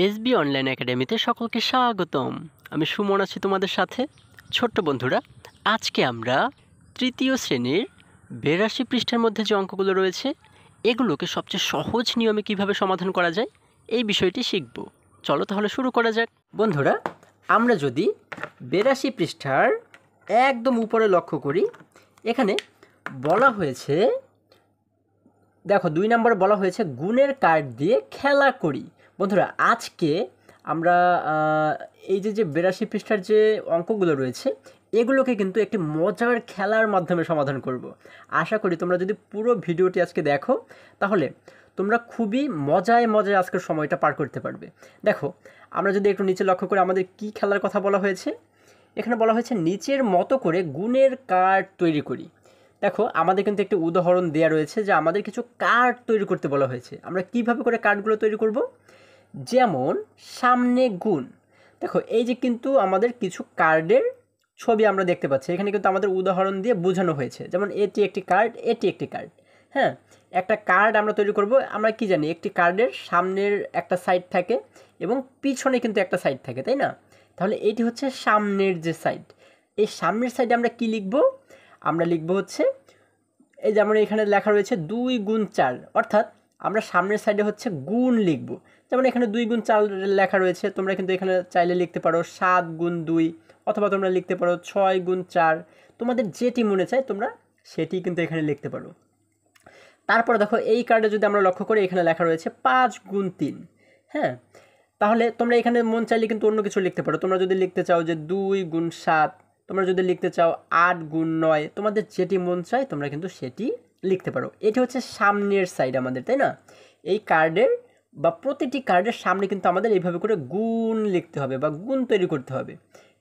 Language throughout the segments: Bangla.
এসবি অনলাইন একাডেমিতে সকলকে স্বাগতম। আমি সুমন আছি তোমাদের সাথে। ছোট্ট বন্ধুরা, আজকে আমরা তৃতীয় শ্রেণীর 82 পৃষ্ঠার মধ্যে যে অঙ্কগুলো রয়েছে এগুলোকে সবচেয়ে সহজ নিয়মে কিভাবে সমাধান করা যায় এই বিষয়টি শিখব। চলো তাহলে শুরু করা যাক। বন্ধুরা, আমরা যদি 82 পৃষ্ঠার একদম উপরে লক্ষ্য করি, এখানে বলা হয়েছে, দেখো 2 নম্বর বলা হয়েছে গুণের কার্ড দিয়ে খেলা করি। বন্ধুরা, আজকে আমরা এই যে 82 পৃষ্ঠার যে অঙ্কগুলো রয়েছে এগুলোকে কিন্তু একটি মজার খেলার মাধ্যমে সমাধান করব। আশা করি তোমরা যদি পুরো ভিডিওটি আজকে দেখো তাহলে তোমরা খুবই মজায় আজকের সময়টা পার করতে পারবে। দেখো, আমরা যদি একটু নিচে লক্ষ্য করি আমাদের কি খেলার কথা বলা হয়েছে। এখানে বলা হয়েছে নিচের মতো করে গুণের কার্ড তৈরি করি। দেখো, আমাদের কিন্তু একটি উদাহরণ দেওয়া রয়েছে যে আমাদের কিছু কার্ড তৈরি করতে বলা হয়েছে। আমরা কিভাবে করে কার্ডগুলো তৈরি করব? যেমন সামনে গুণ। দেখো, এই যে কিন্তু আমাদের কিছু কার্ডের ছবি আমরা দেখতে পাচ্ছি। এখানে কিন্তু আমাদের উদাহরণ দিয়ে বোঝানো হয়েছে, যেমন এটি একটি কার্ড, এটি একটি কার্ড। হ্যাঁ, একটা কার্ড আমরা তৈরি করব। আমরা কি জানি, একটি কার্ডের সামনের একটা সাইড থাকে এবং পিছনে কিন্তু একটা সাইড থাকে, তাই না? তাহলে এটি হচ্ছে সামনের যে সাইড। এই সামনের সাইডে আমরা কি লিখব? আমরা লিখব হচ্ছে, এই যেমন এখানে লেখা রয়েছে 2 গুণ 4, অর্থাৎ আমরা সামনের সাইডে হচ্ছে গুণ লিখব। যেমন এখানে 2 গুণ 4 লেখা রয়েছে, তোমরা কিন্তু এখানে চাইলে লিখতে পারো 7 গুণ 2, অথবা তোমরা লিখতে পারো 6 গুণ 4। তোমাদের যেটি মনে চায় তোমরা সেটি কিন্তু এখানে লিখতে পারো। তারপরে দেখো, এই কার্ডে যদি আমরা লক্ষ্য করি এখানে লেখা রয়েছে 5 গুণ 3। হ্যাঁ, তাহলে তোমরা এখানে মন চাইলে কিন্তু অন্য কিছু লিখতে পারো। তোমরা যদি লিখতে চাও যে 2 গুণ 7, তোমরা যদি লিখতে চাও 8 গুণ 9, তোমাদের যেটি মন চায় তোমরা কিন্তু সেটি লিখতে পারো। এটি হচ্ছে সামনের সাইড আমাদের, তাই না? এই কার্ডের বা প্রতিটি কার্ডের সামনে কিন্তু আমাদের এইভাবে করে গুণ লিখতে হবে বা গুণ তৈরি করতে হবে,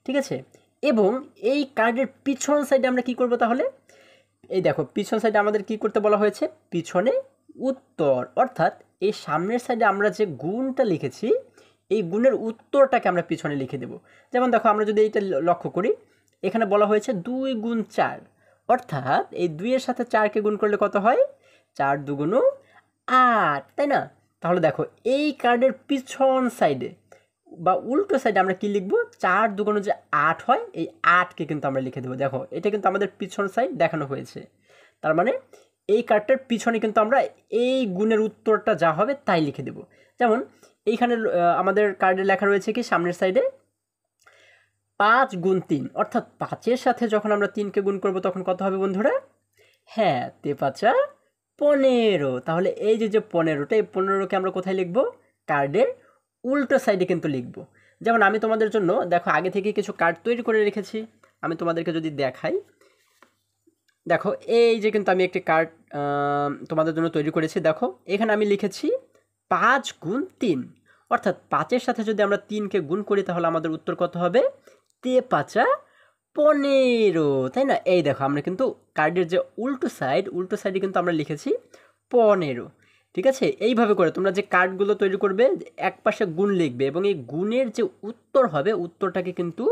ঠিক আছে? এবং এই কার্ডের পিছন সাইডে আমরা কি করব তাহলে? এই দেখো, পিছন সাইডে আমাদের কি করতে বলা হয়েছে? পিছনে উত্তর, অর্থাৎ এই সামনের সাইডে আমরা যে গুণটা লিখেছি এই গুণের উত্তরটাকে আমরা পিছনে লিখে দেব। যেমন দেখো, আমরা যদি এইটা লক্ষ্য করি, এখানে বলা হয়েছে 2 গুণ 4, অর্থাৎ এই 2 এর সাথে 4কে গুণ করলে কত হয়? 4 দুগুণ 8, তাই না? তাহলে দেখো, এই কার্ডের পিছন সাইডে বা উল্টো সাইডে আমরা কি লিখব? 4 দুগুণ যে 8 হয়, এই 8কে কিন্তু আমরা লিখে দেবো। দেখো, এটা কিন্তু আমাদের পিছন সাইড দেখানো হয়েছে। তার মানে এই কার্ডটার পিছনে কিন্তু আমরা এই গুণের উত্তরটা যা হবে তাই লিখে দেব। যেমন এইখানে আমাদের কার্ডে লেখা রয়েছে কি সামনের সাইডে 5 গুণ 3, অর্থাৎ 5-এর সাথে যখন আমরা 3কে গুণ করব তখন কত হবে বন্ধুরা? হ্যাঁ, 3-5 15। তাহলে এই যে 15টা, এই 15কে আমরা কোথায় লিখব? কার্ডের উল্টো সাইডে কিন্তু লিখব। যেমন আমি তোমাদের জন্য দেখো আগে থেকে কিছু কার্ড তৈরি করে রেখেছি, আমি তোমাদেরকে যদি দেখাই। দেখো, এই যে কিন্তু আমি একটি কার্ড তোমাদের জন্য তৈরি করেছি। দেখো, এখানে আমি লিখেছি 5 গুণ 3, অর্থাৎ 5-এর সাথে যদি আমরা 3কে গুণ করি তাহলে আমাদের উত্তর কত হবে? 3-5 15, তাই না? এই দেখো, আমরা কিন্তু কার্ডের যে উল্টো সাইডে কিন্তু আমরা লিখেছি 15, ঠিক আছে? এইভাবে করে তোমরা যে কার্ডগুলো তৈরি করবে, এক পাশে গুণ লিখবে এবং এই গুণের যে উত্তর হবে উত্তরটাকে কিন্তু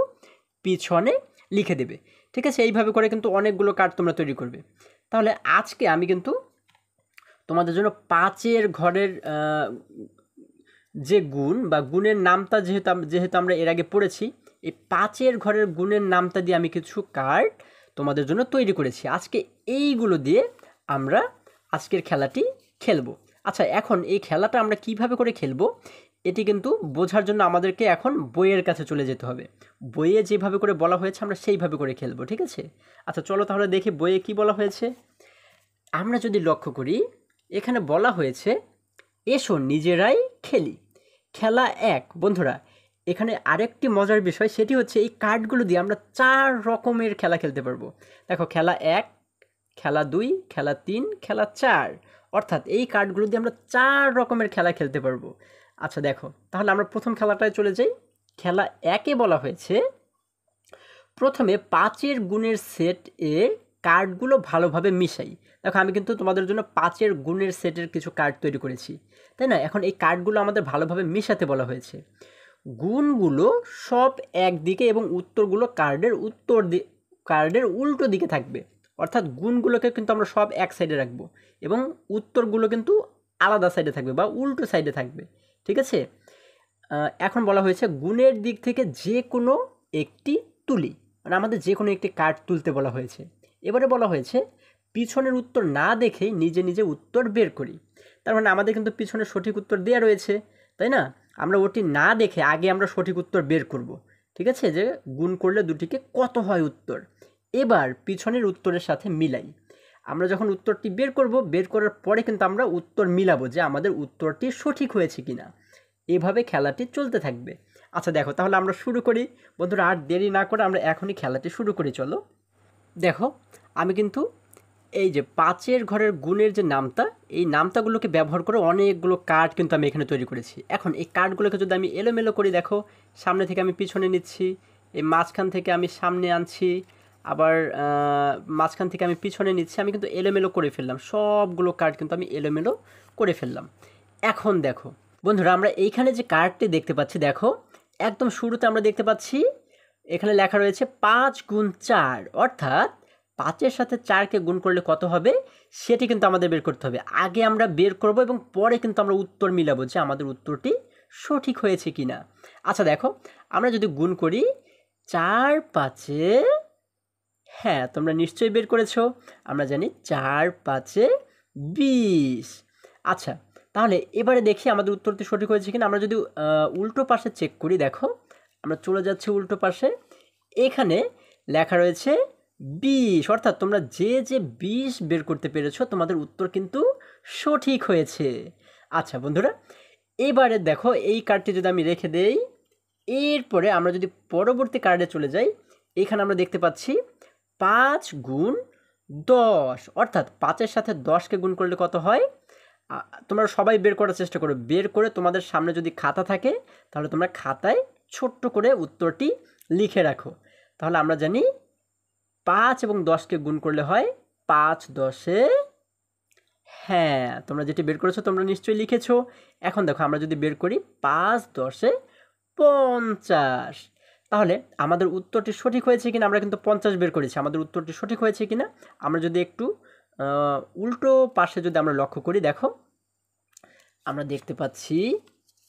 পিছনে লিখে দেবে, ঠিক আছে? এইভাবে করে কিন্তু অনেকগুলো কার্ড তোমরা তৈরি করবে। তাহলে আজকে আমি কিন্তু তোমাদের জন্য 5-এর ঘরের যে গুণ বা গুণের নামতা যেহেতু আমরা এর আগে পড়েছি, এই 5-এর ঘরের গুণের নামতা দিয়ে আমি কিছু কার্ড তোমাদের জন্য তৈরি করেছি। আজকে এইগুলো দিয়ে আমরা আজকের খেলাটি খেলবো। আচ্ছা, এখন এই খেলাটা আমরা কিভাবে করে খেলবো এটি কিন্তু বোঝার জন্য আমাদেরকে এখন বইয়ের কাছে চলে যেতে হবে। বইয়ে যেভাবে করে বলা হয়েছে আমরা সেইভাবে করে খেলবো, ঠিক আছে? আচ্ছা, চলো তাহলে দেখি বইয়ে কি বলা হয়েছে। আমরা যদি লক্ষ্য করি, এখানে বলা হয়েছে এসো নিজেরাই খেলি। খেলা 1। বন্ধুরা, এখানে আরেকটি মজার বিষয়, সেটি হচ্ছে এই কার্ডগুলো দিয়ে আমরা 4 রকমের খেলা খেলতে পারবো। দেখো, খেলা 1, খেলা 2, খেলা 3, খেলা 4, অর্থাৎ এই কার্ডগুলো দিয়ে আমরা 4 রকমের খেলা খেলতে পারবো। আচ্ছা দেখো, তাহলে আমরা প্রথম খেলাটায় চলে যাই। খেলা 1-এ বলা হয়েছে প্রথমে 5-এর গুণের সেট এর কার্ডগুলো ভালোভাবে মিশাই। দেখো, আমি কিন্তু তোমাদের জন্য 5-এর গুণের সেটের কিছু কার্ড তৈরি করেছি, তাই না? এখন এই কার্ডগুলো আমাদের ভালোভাবে মিশাতে বলা হয়েছে। গুণগুলো সব একদিকে এবং উত্তরগুলো কার্ডের উল্টো দিকে থাকবে, অর্থাৎ গুণগুলোকে কিন্তু আমরা সব এক সাইডে রাখবো এবং উত্তরগুলো কিন্তু আলাদা সাইডে থাকবে বা উল্টো সাইডে থাকবে, ঠিক আছে? এখন বলা হয়েছে গুণের দিক থেকে যে কোনো একটি তুলি, মানে আমাদের যে কোনো একটি কার্ড তুলতে বলা হয়েছে। এবারে বলা হয়েছে পিছনের উত্তর না দেখেই নিজে নিজে উত্তর বের করি। তার মানে আমাদের কিন্তু পিছনের সঠিক উত্তর দেওয়া রয়েছে, তাই না? আমরা ওটি না দেখে আগে আমরা সঠিক উত্তর বের করব। ঠিক আছে, যে গুণ করলে দুটিকে কত হয় উত্তর। এবার পিছনের উত্তরের সাথে মিলাই। আমরা যখন উত্তরটি বের করব, বের করার পরে কিন্তু আমরা উত্তর মিলাবো যে আমাদের উত্তরটি সঠিক হয়েছে কিনা। এভাবে খেলাটি চলতে থাকবে। আচ্ছা দেখো, তাহলে আমরা শুরু করি বন্ধুরা। আর দেরি না করে আমরা এখনই খেলাটি শুরু করি, চলো। দেখো, আমি কিন্তু এই যে 5-এর ঘরের গুণের যে নামতা, এই নামতাগুলোকে ব্যবহার করে অনেকগুলো কার্ড কিন্তু আমি এখানে তৈরি করেছি। এখন এই কার্ডগুলোকে যদি আমি এলোমেলো করি, দেখো সামনে থেকে আমি পিছনে নিচ্ছি, এই মাঝখান থেকে আমি সামনে আনছি, আবার মাঝখান থেকে আমি পিছনে নিচ্ছি। আমি কিন্তু এলোমেলো করে ফেললাম, সবগুলো কার্ড কিন্তু আমি এলোমেলো করে ফেললাম। এখন দেখো বন্ধুরা, আমরা এইখানে যে কার্ডটি দেখতে পাচ্ছি, দেখো একদম শুরুতে আমরা দেখতে পাচ্ছি এখানে লেখা রয়েছে 5 গুণ 4, অর্থাৎ 5-এর সাথে 4কে গুণ করলে কত হবে সেটি কিন্তু আমাদের বের করতে হবে। আগে আমরা বের করব এবং পরে কিন্তু আমরা উত্তর মিলাবো যে আমাদের উত্তরটি সঠিক হয়েছে কি না। আচ্ছা দেখো, আমরা যদি গুণ করি 4 5-এ, হ্যাঁ তোমরা নিশ্চয়ই বের করেছো, আমরা জানি 4 5-এ 20। আচ্ছা, তাহলে এবারে দেখি আমাদের উত্তরটি সঠিক হয়েছে কিনা। আমরা যদি উল্টো পাশে চেক করি, দেখো আমরা চলে যাচ্ছি উল্টো পাশে, এখানে লেখা রয়েছে 20, অর্থাৎ তোমরা যে যে 20 বের করতে পেরেছো তোমাদের উত্তর কিন্তু সঠিক হয়েছে। আচ্ছা বন্ধুরা, এবারে দেখো এই কার্ডটি যদি আমি রেখে দেই, এরপরে আমরা যদি পরবর্তী কার্ডে চলে যাই, এখানে আমরা দেখতে পাচ্ছি 5 গুণ 10, অর্থাৎ 5-এর সাথে 10কে গুণ করলে কত হয়। তোমরা সবাই বের করার চেষ্টা করো। বের করে তোমাদের সামনে যদি খাতা থাকে তাহলে তোমরা খাতায় ছোট্ট করে উত্তরটি লিখে রাখো। তাহলে আমরা জানি 5 এবং 10কে গুণ করলে হয় 5 10-এ, হ্যাঁ তোমরা যেটি বের করেছো তোমরা নিশ্চয়ই লিখেছো। এখন দেখো আমরা যদি বের করি 5 10-এ 50, তাহলে আমাদের উত্তরটি সঠিক হয়েছে কিনা। আমরা কিন্তু 50 বের করেছি, আমাদের উত্তরটি সঠিক হয়েছে কিনা আমরা যদি একটু উল্টো পাশে যদি আমরা লক্ষ্য করি, দেখো আমরা দেখতে পাচ্ছি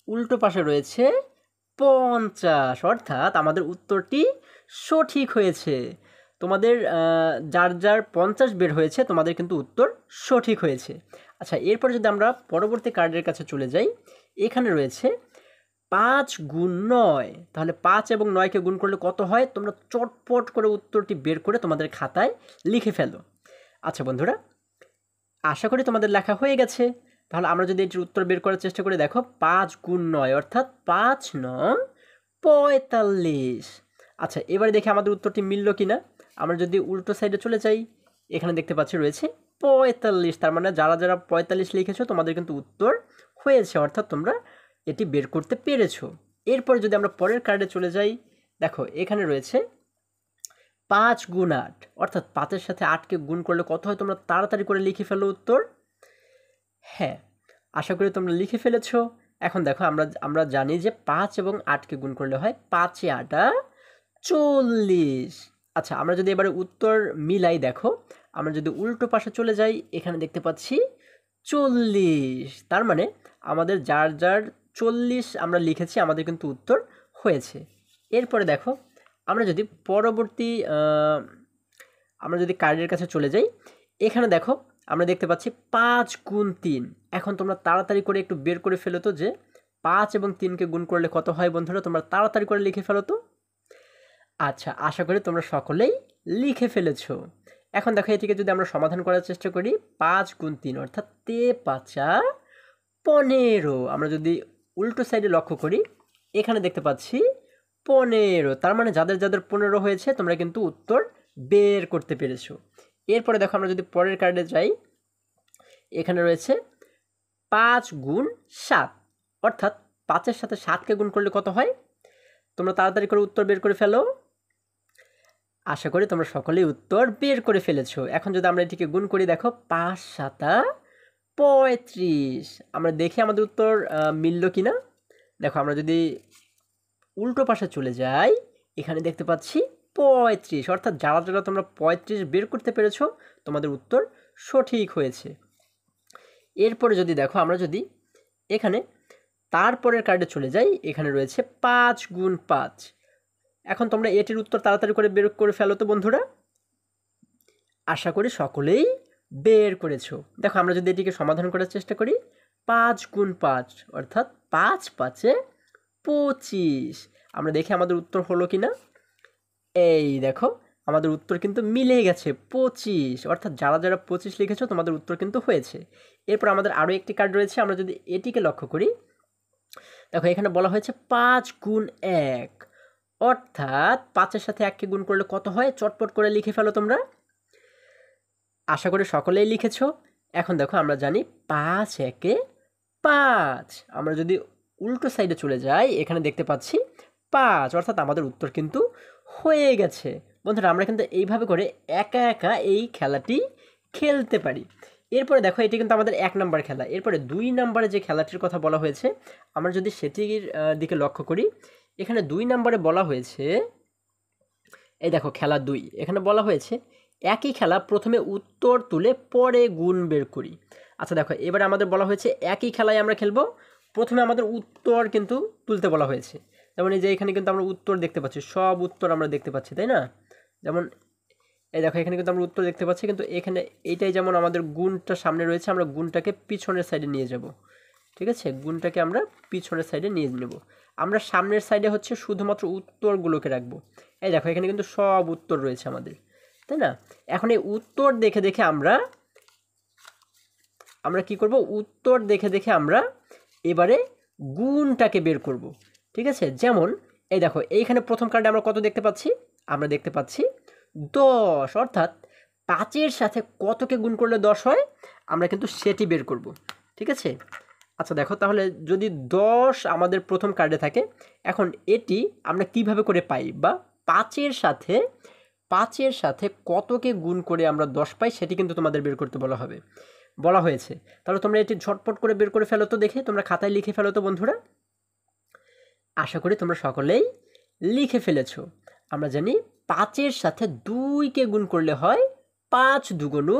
উল্টো পাশে রয়েছে 50, অর্থাৎ আমাদের উত্তরটি সঠিক হয়েছে। তোমাদের যার যার 50 বের হয়েছে তোমাদের কিন্তু উত্তর সঠিক হয়েছে। আচ্ছা, এরপর যদি আমরা পরবর্তী কার্ডের কাছে চলে যাই, এখানে রয়েছে 5 গুণ 9, তাহলে 5 এবং 9কে গুণ করলে কত হয় তোমরা চটপট করে উত্তরটি বের করে তোমাদের খাতায় লিখে ফেলো। আচ্ছা বন্ধুরা, আশা করি তোমাদের লেখা হয়ে গেছে। তাহলে আমরা যদি এটির উত্তর বের করার চেষ্টা করি, দেখো 5 গুণ 9, অর্থাৎ 5 9 45। আচ্ছা, এবারে দেখি আমাদের উত্তরটি মিলল কিনা। আমরা যদি উল্টো সাইডে চলে যাই, এখানে দেখতে পাচ্ছি রয়েছে 45, তার মানে যারা যারা 45 লিখেছো তোমাদের কিন্তু উত্তর হয়েছে, অর্থাৎ তোমরা এটি বের করতে পেরেছো। এরপর যদি আমরা পরের কার্ডে চলে যাই, দেখো এখানে রয়েছে 5 গুণ 8, অর্থাৎ 5-এর সাথে 8কে গুণ করলে কত হয় তোমরা তাড়াতাড়ি করে লিখে ফেলো উত্তর। হ্যাঁ, আশা করি তোমরা লিখে ফেলেছো। এখন দেখো আমরা জানি যে 5 এবং 8কে গুণ করলে হয় 5-এ 8 40। আচ্ছা, আমরা যদি এবারে উত্তর মিলাই, দেখো আমরা যদি উল্টো পাশে চলে যাই, এখানে দেখতে পাচ্ছি 40, তার মানে আমাদের যার যার 40 আমরা লিখেছি আমাদের কিন্তু উত্তর হয়েছে। এরপরে দেখো আমরা যদি পরবর্তী আমরা যদি কার্ডের কাছে চলে যাই, এখানে দেখো আমরা দেখতে পাচ্ছি 5 গুণ 3। এখন তোমরা তাড়াতাড়ি করে একটু বের করে ফেলো তো যে 5 এবং 3কে গুণ করলে কত হয় বন্ধুরা, তোমরা তাড়াতাড়ি করে লিখে ফেলো তো। আচ্ছা, আশা করি তোমরা সকলেই লিখে ফেলেছো। এখন দেখো এটিকে যদি আমরা সমাধান করার চেষ্টা করি, 5 গুণ 3 অর্থাৎ 5 15। আমরা যদি উল্টো সাইডে লক্ষ্য করি, এখানে দেখতে পাচ্ছি 15, তার মানে যাদের যাদের 15 হয়েছে তোমরা কিন্তু উত্তর বের করতে পেরেছো। এরপরে দেখো আমরা যদি পরের কার্ডে যাই, এখানে রয়েছে 5 গুণ 7, অর্থাৎ 5-এর সাথে 7কে গুণ করলে কত হয় তোমরা তাড়াতাড়ি করে উত্তর বের করে ফেলো। আশা করি তোমরা সকলেই উত্তর বের করে ফেলেছো। এখন যদি আমরা এটিকে গুণ করি, দেখো 5 7 35। আমরা দেখি আমাদের উত্তর মিলল কিনা। দেখো আমরা যদি উল্টো পাশে চলে যাই, এখানে দেখতে পাচ্ছি 35, অর্থাৎ যারা যারা তোমরা 35 বের করতে পেরেছো তোমাদের উত্তর সঠিক হয়েছে। এরপরে যদি দেখো আমরা যদি এখানে তারপরের কার্ডে চলে যাই, এখানে রয়েছে 5 গুণ 5। এখন তোমরা এটির উত্তর তাড়াতাড়ি করে বের করে ফেলো তো বন্ধুরা। আশা করি সকলেই বের করেছো। দেখো আমরা যদি এটিকে সমাধান করার চেষ্টা করি, 5 গুণ 5 অর্থাৎ 5 5-এ 25। আমরা দেখি আমাদের উত্তর হলো কি না। এই দেখো আমাদের উত্তর কিন্তু মিলে গেছে, 25। অর্থাৎ যারা যারা 25 লিখেছো তোমাদের উত্তর কিন্তু হয়েছে। এরপর আমাদের আরও একটি কার্ড রয়েছে, আমরা যদি এটিকে লক্ষ্য করি, দেখো এখানে বলা হয়েছে 5 গুণ 1, অর্থাৎ 5-এর সাথে 1কে গুণ করলে কত হয়, চটপট করে লিখে ফেলো তোমরা। আশা করি সকলেই লিখেছ। এখন দেখো আমরা জানি 5 একে 5। আমরা যদি উল্টো সাইডে চলে যাই, এখানে দেখতে পাচ্ছি 5, অর্থাৎ আমাদের উত্তর কিন্তু হয়ে গেছে। বন্ধুরা আমরা কিন্তু এইভাবে করে একা একা এই খেলাটি খেলতে পারি। এরপরে দেখো এটি কিন্তু আমাদের 1 নম্বর খেলা। এরপরে 2 নম্বরে যে খেলাটির কথা বলা হয়েছে, আমরা যদি সেটির দিকে লক্ষ্য করি, এখানে 2 নম্বরে বলা হয়েছে, এই দেখো খেলা 2, এখানে বলা হয়েছে একই খেলা প্রথমে উত্তর তুলে পরে গুণ বের করি। আচ্ছা দেখো এবারে আমাদের বলা হয়েছে একই খেলায় আমরা খেলবো, প্রথমে আমাদের উত্তর কিন্তু তুলতে বলা হয়েছে। যেমন এই যে এখানে কিন্তু আমরা উত্তর দেখতে পাচ্ছি, সব উত্তর আমরা দেখতে পাচ্ছি, তাই না? যেমন এই দেখো এখানে কিন্তু আমরা উত্তর দেখতে পাচ্ছি, কিন্তু এখানে এইটাই যেমন আমাদের গুণটা সামনে রয়েছে, আমরা গুণটাকে পিছনের সাইডে নিয়ে যাব। ঠিক আছে, গুণটাকে আমরা পিছনের সাইডে নিয়ে নেব। আমরা সামনের সাইডে হচ্ছে শুধুমাত্র উত্তরগুলোকে রাখবো। এই দেখো এখানে কিন্তু সব উত্তর রয়েছে আমাদের, তাই না? এখন এই উত্তর দেখে দেখে আমরা কি করব, উত্তর দেখে দেখে আমরা এবারে গুণটাকে বের করব। ঠিক আছে, যেমন এই দেখো এইখানে প্রথম কার্ডে আমরা কত দেখতে পাচ্ছি, আমরা দেখতে পাচ্ছি 10, অর্থাৎ 5-এর সাথে কতকে গুণ করলে 10 হয়, আমরা কিন্তু সেটি বের করব। ঠিক আছে, আচ্ছা দেখো তাহলে যদি 10 আমাদের প্রথম কার্ডে থাকে, এখন এটি আমরা কিভাবে করে পাই, বা 5-এর সাথে কতকে গুণ করে আমরা 10 পাই, সেটি কিন্তু তোমাদের বের করতে বলা হয়েছে। তাহলে তোমরা এটি ঝটপট করে বের করে ফেলো তো, দেখে তোমরা খাতায় লিখে ফেলো তো বন্ধুরা। আশা করি তোমরা সকলেই লিখে ফেলেছো। আমরা জানি 5-এর সাথে 2কে গুণ করলে হয় 5 2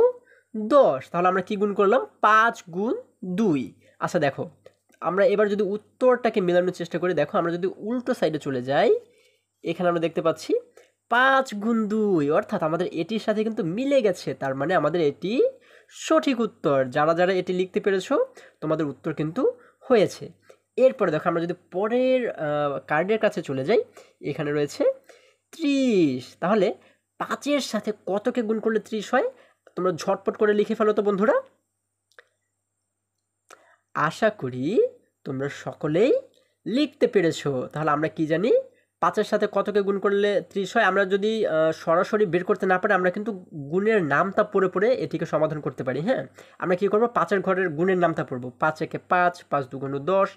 10। তাহলে আমরা কি গুণ করলাম, 5 গুণ 2। আচ্ছা দেখো আমরা এবার যদি উত্তরটাকে মেলানোর চেষ্টা করি, দেখো আমরা যদি উল্টো সাইডে চলে যাই, এখানে আমরা দেখতে পাচ্ছি 5 গুণ 2, অর্থাৎ আমাদের এটির সাথে কিন্তু মিলে গেছে। তার মানে আমাদের এটি সঠিক উত্তর। যারা যারা এটি লিখতে পেরেছো তোমাদের উত্তর কিন্তু হয়েছে। এরপরে দেখো আমরা যদি পরের কার্ডের কাছে চলে যাই, এখানে রয়েছে 30। তাহলে 5-এর সাথে কতকে গুণ করলে 30 হয়, তোমরা ঝটপট করে লিখে ফেলো তো বন্ধুরা। আশা করি তোমরা সকলেই লিখতে পেরেছো। তাহলে আমরা কি জানি, 5-এর সাথে কতকে গুণ করলে 30 হয়। আমরা যদি সরাসরি বের করতে না পারি, আমরা কিন্তু গুণের নামটা পড়ে পড়ে এটিকে সমাধান করতে পারি। হ্যাঁ, আমরা কি করব, 5-এর ঘরের গুণের নামটা পড়বো। 5 একে 5, 5 2 10,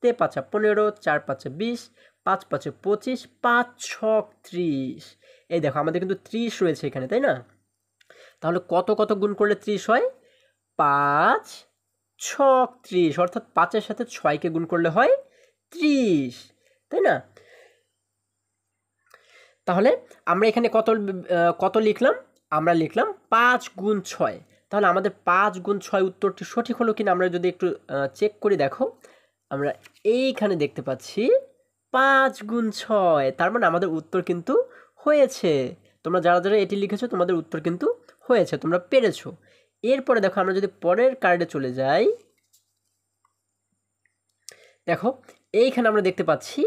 3 5 15, 4 5 20, 5 5 25, 5 6 30। এই দেখো আমাদের কিন্তু 30 রয়েছে এখানে, তাই না? তাহলে কত কত গুণ করলে 30 হয়, 5 6 30, অর্থাৎ 5-এর সাথে 6কে গুণ করলে হয় 30, তাই না? তাহলে আমরা এখানে কত লিখলাম, আমরা লিখলাম 5 গুণ 6। তাহলে আমাদের 5 গুণ 6 উত্তরটি সঠিক হলো কিনা আমরা যদি একটু চেক করি, দেখো আমরা এইখানে দেখতে পাচ্ছি 5 গুণ 6, তার মানে আমাদের উত্তর কিন্তু হয়েছে। তোমরা যারা যারা এটি লিখেছো তোমাদের উত্তর কিন্তু হয়েছে, তোমরা পেরেছো। এরপরে দেখো আমরা যদি পরের কার্ডে চলে যাই, দেখো এইখানে আমরা দেখতে পাচ্ছি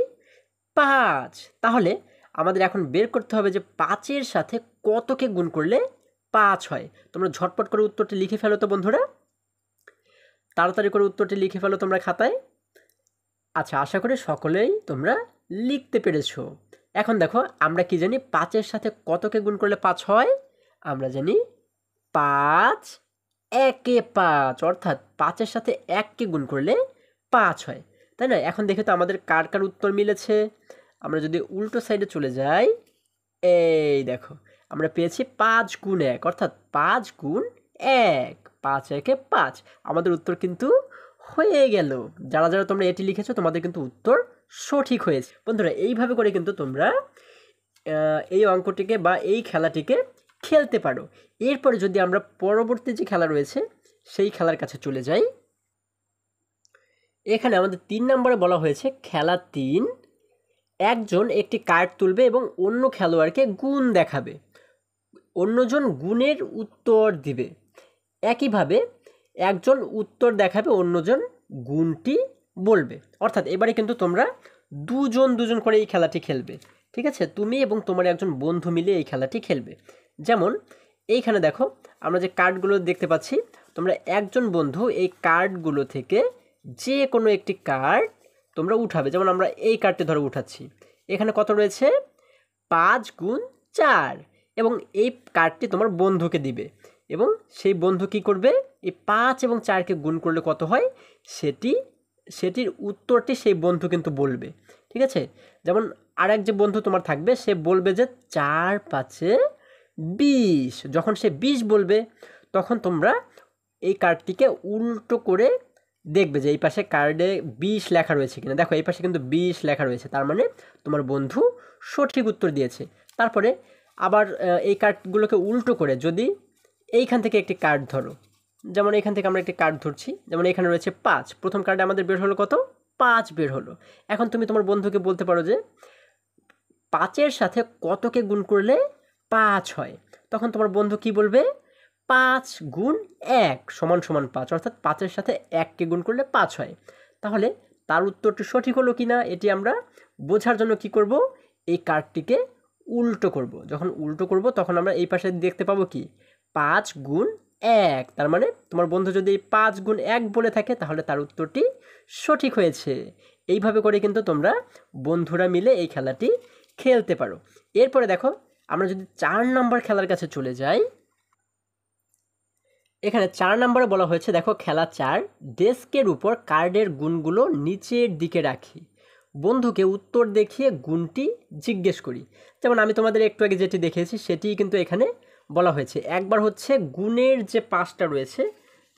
5। তাহলে আমাদের এখন বের করতে হবে যে 5-এর সাথে কতকে গুণ করলে 5 হয়। তোমরা ঝটপট করে উত্তরটি লিখে ফেলো তো বন্ধুরা, তাড়াতাড়ি করে উত্তরটি লিখে ফেলো তোমরা খাতায়। আচ্ছা আশা করি সকলেই তোমরা লিখতে পেরেছো। এখন দেখো আমরা কি জানি, 5-এর সাথে কতকে গুণ করলে 5 হয়, আমরা জানি 5 একে 5, অর্থাৎ 5-এর সাথে 1কে গুণ করলে 5 হয়, তাই না? এখন দেখে তো আমাদের কার কার উত্তর মিলেছে। আমরা যদি উল্টো সাইডে চলে যাই, এই দেখো আমরা পেয়েছি 5 গুণ 1, অর্থাৎ 5 গুণ 1, 5 একে 5। আমাদের উত্তর কিন্তু হয়ে গেল। যারা যারা তোমরা এটি লিখেছো তোমাদের কিন্তু উত্তর সঠিক হয়েছে। বন্ধুরা এইভাবে করে কিন্তু তোমরা এই অঙ্কটিকে বা এই খেলাটিকে খেলতে পারো। এরপরে যদি আমরা পরবর্তী যে খেলা রয়েছে সেই খেলার কাছে চলে যাই, এখানে আমাদের 3 নম্বরে বলা হয়েছে খেলা 3, একজন একটি কার্ড তুলবে এবং অন্য খেলোয়াড়কে গুণ দেখাবে, অন্যজন গুণের উত্তর দিবে। একইভাবে একজন উত্তর দেখাবে, অন্যজন গুণটি বলবে। অর্থাৎ এবারে কিন্তু তোমরা দুজন দুজন করে এই খেলাটি খেলবে, ঠিক আছে? তুমি এবং তোমার একজন বন্ধু মিলে এই খেলাটি খেলবে। যেমন এইখানে দেখো আমরা যে কার্ডগুলো দেখতে পাচ্ছি, তোমরা একজন বন্ধু এই কার্ডগুলো থেকে যে কোনো একটি কার্ড তোমরা উঠাবে। যেমন আমরা এই কার্ডটি ধরে উঠাচ্ছি, এখানে কত রয়েছে? 5 গুণ 4, এবং এই কার্ডটি তোমার বন্ধুকে দিবে এবং সেই বন্ধু কী করবে? এই 5 এবং 4কে গুণ করলে কত হয় সেটির উত্তরটি সেই বন্ধু কিন্তু বলবে, ঠিক আছে? যেমন আরেক যে বন্ধু তোমার থাকবে, সে বলবে যে 4 5 20। যখন সে 20 বলবে তখন তোমরা এই কার্ডটিকে উল্টো করে দেখবে যে এই পাশে কার্ডে 20 লেখা রয়েছে কিনা। দেখো এই পাশে কিন্তু 20 লেখা রয়েছে, তার মানে তোমার বন্ধু সঠিক উত্তর দিয়েছে। তারপরে আবার এই কার্ডগুলোকে উল্টো করে যদি এইখান থেকে একটি কার্ড ধরো, যেমন এখান থেকে আমরা একটি কার্ড ধরছি, যেমন এখানে রয়েছে 5, প্রথম কার্ডে আমাদের বের হলো কত? 5 বের হলো। এখন তুমি তোমার বন্ধুকে বলতে পারো যে 5-এর সাথে কতকে গুণ করলে 5 হয়। তখন তোমার বন্ধু কি বলবে? 5 গুণ 1 সমান সমান 5, অর্থাৎ 5-এর সাথে 1কে গুণ করলে 5 হয়। তাহলে তার উত্তরটি সঠিক হলো কি না এটি আমরা বোঝার জন্য কি করব? এই কার্ডটিকে উল্টো করব। যখন উল্টো করব তখন আমরা এই পাশে দেখতে পাবো কি? 5 গুণ 1। তার মানে তোমার বন্ধু যদি 5 গুণ 1 বলে থাকে তাহলে তার উত্তরটি সঠিক হয়েছে। এইভাবে করে কিন্তু তোমরা বন্ধুরা মিলে এই খেলাটি খেলতে পারো। এরপরে দেখো আমরা যদি 4 নাম্বার খেলার কাছে চলে যাই, এখানে 4 নম্বরে বলা হয়েছে, দেখো খেলা 4, ডেস্কের উপর কার্ডের গুণগুলো নিচের দিকে রাখি, বন্ধুকে উত্তর দেখিয়ে গুণটি জিজ্ঞেস করি। যেমন আমি তোমাদের একটু আগে যেটি দেখিয়েছি সেটিই কিন্তু এখানে বলা হয়েছে। একবার হচ্ছে গুণের যে পাশটা রয়েছে,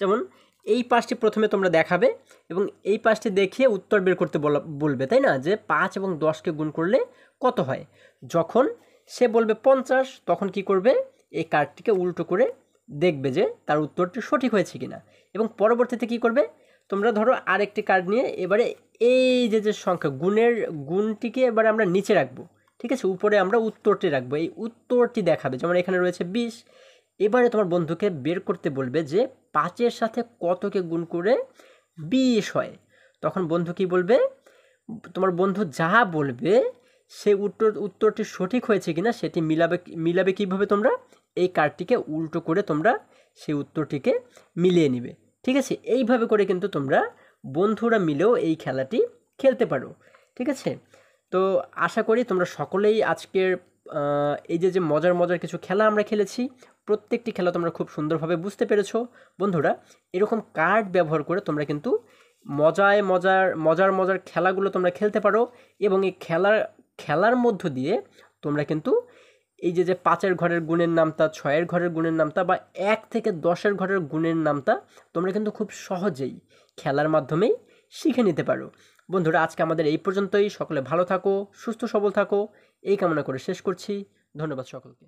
যেমন এই পাশটি প্রথমে তোমরা দেখাবে এবং এই পাশটি দেখিয়ে উত্তর বের করতে বলবে, তাই না? যে 5 এবং 10কে গুণ করলে কত হয়। যখন সে বলবে 50, তখন কি করবে? এই কার্ডটিকে উল্টো করে দেখবে যে তার উত্তরটি সঠিক হয়েছে কিনা, এবং পরবর্তীতে কি করবে? তোমরা ধরো আরেকটি কার্ড নিয়ে এবারে এই যে সংখ্যা গুণটিকে এবারে আমরা নিচে রাখবো, ঠিক আছে? উপরে আমরা উত্তরটি রাখবো, এই উত্তরটি দেখাবে। যেমন এখানে রয়েছে 20, এবারে তোমার বন্ধুকে বের করতে বলবে যে 5-এর সাথে কতকে গুণ করে 20 হয়। তখন বন্ধু কি বলবে? তোমার বন্ধু যা বলবে সেই উত্তরটি সঠিক হয়েছে কিনা সেটি মিলাবে কিভাবে? তোমরা এই কার্ডটিকে উল্টো করে তোমরা সেই উত্তরটিকে মিলিয়ে নিবে, ঠিক আছে? এইভাবে করে কিন্তু তোমরা বন্ধুরা মিলেও এই খেলাটি খেলতে পারো, ঠিক আছে? তো আশা করি তোমরা সকলেই আজকের এই যে মজার মজার কিছু খেলা আমরা খেলেছি, প্রত্যেকটি খেলা তোমরা খুব সুন্দরভাবে বুঝতে পেরেছো। বন্ধুরা, এরকম কার্ড ব্যবহার করে তোমরা কিন্তু মজার খেলাগুলো তোমরা খেলতে পারো, এবং এই খেলার মধ্য দিয়ে তোমরা কিন্তু এই যে 5-এর ঘরের গুণের নামতা, 6-এর ঘরের গুণের নামতা বা 1 থেকে 10-এর ঘরের গুণের নামতা তোমরা কিন্তু খুব সহজেই খেলার মাধ্যমেই শিখে নিতে পারো। বন্ধুরা, আজকে আমাদের এই পর্যন্তই। সকলে ভালো থাকো, সুস্থ সবল থাকো, এই কামনা করে শেষ করছি। ধন্যবাদ সকলকে।